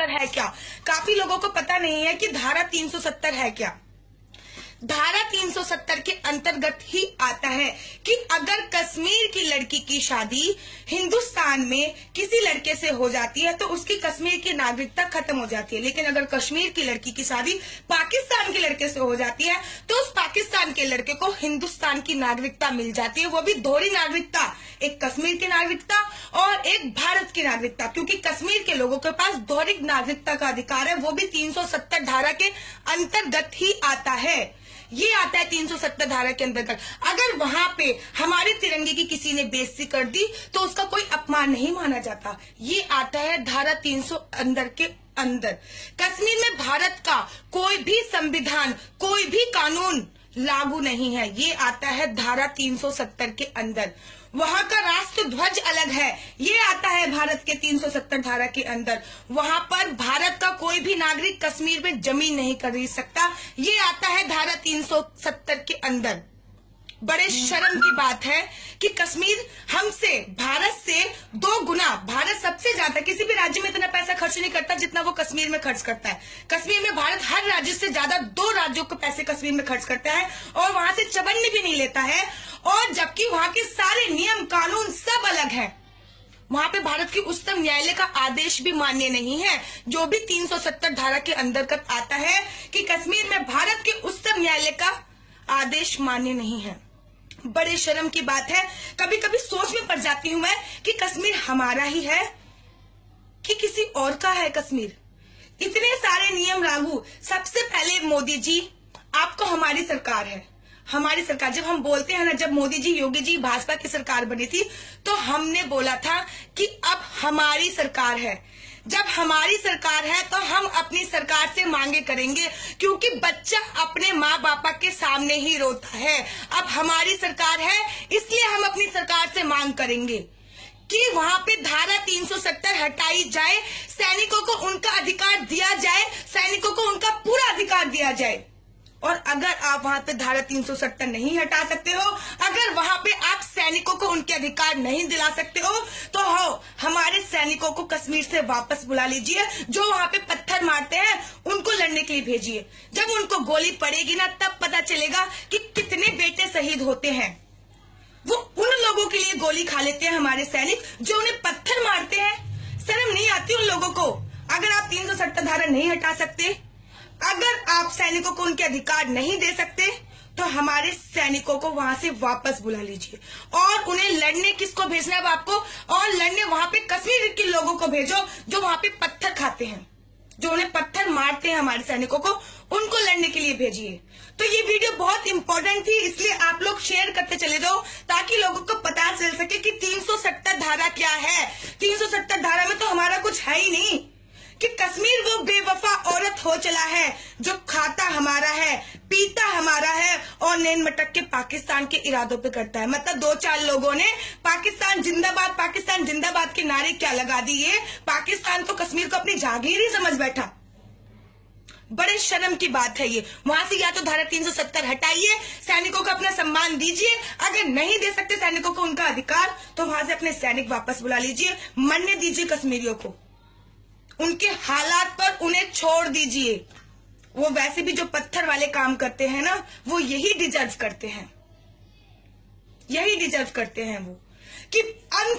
370 है क्या? काफी लोगों को पता नहीं है कि धारा 370 है क्या। धारा 370 के अंतर्गत ही आता है कि अगर कश्मीर की लड़की की शादी हिंदुस्तान में किसी लड़के से हो जाती है तो उसकी कश्मीर की नागरिकता खत्म हो जाती है, लेकिन अगर कश्मीर की लड़की की शादी पाकिस्तान के लड़के से हो जाती है तो उस पाकिस्तान के लड़के को हिंदुस्तान की नागरिकता मिल जाती है, वो भी दोहरी नागरिकता, एक कश्मीर की नागरिकता और एक भारत की नागरिकता, क्योंकि कश्मीर के लोगों के पास दोहरी नागरिकता का अधिकार है, वो भी 370 धारा के अंतर्गत ही आता है। ये आता है 370 धारा के अंतर्गत। अगर वहां पे हमारे तिरंगे की किसी ने बेइज्जती कर दी तो उसका कोई अपमान नहीं माना जाता। ये आता है धारा 300 के अंदर। कश्मीर में भारत का कोई भी संविधान, कोई भी कानून लागू नहीं है, ये आता है धारा 370 के अंदर। वहां का राष्ट्र ध्वज अलग है, ये आता है भारत के 370 धारा के अंदर। वहां पर भारत का कोई भी नागरिक कश्मीर में जमीन नहीं खरीद सकता, ये आता है धारा 370 के अंदर। बड़े शर्म की बात है कि कश्मीर हमसे, भारत से 2 गुना, भारत सबसे ज्यादा किसी भी राज्य में इतना पैसा खर्च नहीं करता जितना वो कश्मीर में खर्च करता है। कश्मीर में भारत हर राज्य से ज्यादा 2 राज्यों को पैसे कश्मीर में खर्च करता है और वहां से चवन्नी भी नहीं लेता है, और जबकि वहां के सारे नियम कानून सब अलग है। वहां पे भारत की उच्चतम न्यायालय का आदेश भी मान्य नहीं है, जो भी 370 धारा के अंतर्गत आता है कि कश्मीर में भारत के उच्चतम न्यायालय का आदेश मान्य नहीं है। बड़े शर्म की बात है। कभी कभी सोच में पड़ जाती हूं मैं कि कश्मीर हमारा ही है कि किसी और का है कश्मीर। इतने सारे नियम लागू। सबसे पहले मोदी जी, आपको हमारी सरकार है, हमारी सरकार। जब हम बोलते हैं ना, जब मोदी जी, योगी जी, भाजपा की सरकार बनी थी तो हमने बोला था कि अब हमारी सरकार है। जब हमारी सरकार है तो हम अपनी सरकार से मांगे करेंगे, क्योंकि बच्चा अपने माँ बापा के सामने ही रोता है। अब हमारी सरकार है इसलिए हम अपनी सरकार से मांग करेंगे कि वहां पे धारा 370 हटाई जाए, सैनिकों को उनका अधिकार दिया जाए, सैनिकों को उनका पूरा अधिकार दिया जाए। और अगर आप वहां पे धारा 370 नहीं हटा सकते हो, अगर वहां पे आप सैनिकों को उनके अधिकार नहीं दिला सकते हो, तो हमारे सैनिकों को कश्मीर से वापस बुला लीजिए। जो वहां पे पत्थर मारते हैं उनको लड़ने के लिए भेजिए। जब उनको गोली पड़ेगी ना, तब पता चलेगा कि कितने बेटे शहीद होते हैं। वो उन लोगों के लिए गोली खा लेते हैं हमारे सैनिक जो उन्हें पत्थर मारते हैं। शर्म नहीं आती उन लोगों को? अगर आप 370 धारा नहीं हटा सकते, अगर आप सैनिकों को उनके अधिकार नहीं दे सकते, तो हमारे सैनिकों को वहां से वापस बुला लीजिए और उन्हें लड़ने किसको भेजना है आपको? और लड़ने वहां पे कश्मीर के लोगों को भेजो जो वहां पे पत्थर खाते हैं, जो उन्हें पत्थर मारते हैं हमारे सैनिकों को, उनको लड़ने के लिए भेजिए। तो ये वीडियो बहुत इंपॉर्टेंट थी, इसलिए आप लोग शेयर करते चले जाओ ताकि लोगों को पता चल सके कि 370 धारा क्या है। 370 धारा में तो हमारा कुछ है ही नहीं कि कश्मीर वो बेवफा औरत हो चला है जो खाता हमारा है, पीता हमारा है और नैन मटक के पाकिस्तान के इरादों पे करता है। मतलब 2-4 लोगों ने पाकिस्तान जिंदाबाद के नारे क्या लगा दिए, पाकिस्तान तो कश्मीर को अपनी जागीर ही समझ बैठा। बड़े शर्म की बात है ये। वहां से या तो धारा 370 हटाइए, सैनिकों को अपना सम्मान दीजिए, अगर नहीं दे सकते सैनिकों को उनका अधिकार तो वहां से अपने सैनिक वापस बुला लीजिए, मरने दीजिए कश्मीरियों को, उनके हालात पर उन्हें छोड़ दीजिए। वो वैसे भी जो पत्थर वाले काम करते हैं ना, वो यही डिजर्व करते हैं, वो कि अंत